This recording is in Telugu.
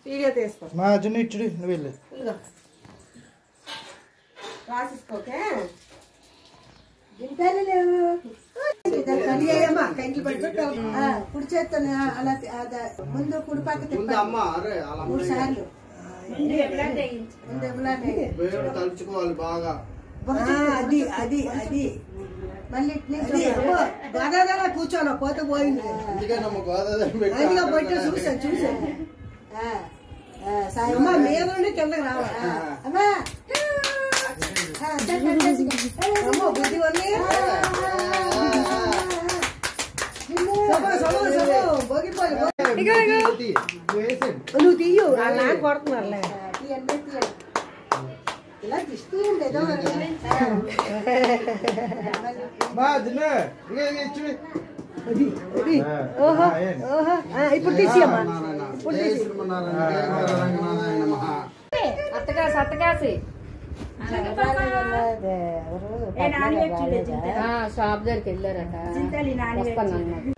వీడియో తీసుకో మా జున్ను ఇచ్చుడు నువ్వు వెళ్ళి రాసిసుకోకే గింతలు లేవు అమ్మా కంకి పడుతూ కుడి చేస్తాను అలా ముందు కుడి పక్క తిప్పాలి 3 సార్లు తలుచుకోవాలి బాగా అది అది అది మళ్ళీ గదాదలా కూర్చోను పోతే పోయింది అదిగా పట్టి చూసాను అమ్మా మీద నుండి కిందకి రావాలి అమ్మా అమ్మో బుద్ధి వల్లి పోగిపోయి నువ్వు తీయు నాకు కొడుతున్నారులే ఇలా తీస్తూ ఉండేదో ఓహో ఓహో ఇప్పుడు తీసియమ్మా ఇప్పుడు తీసి అత్తగాసి అత్తగాసి షాప్ దగ్గరికి వెళ్ళారట వస్తాను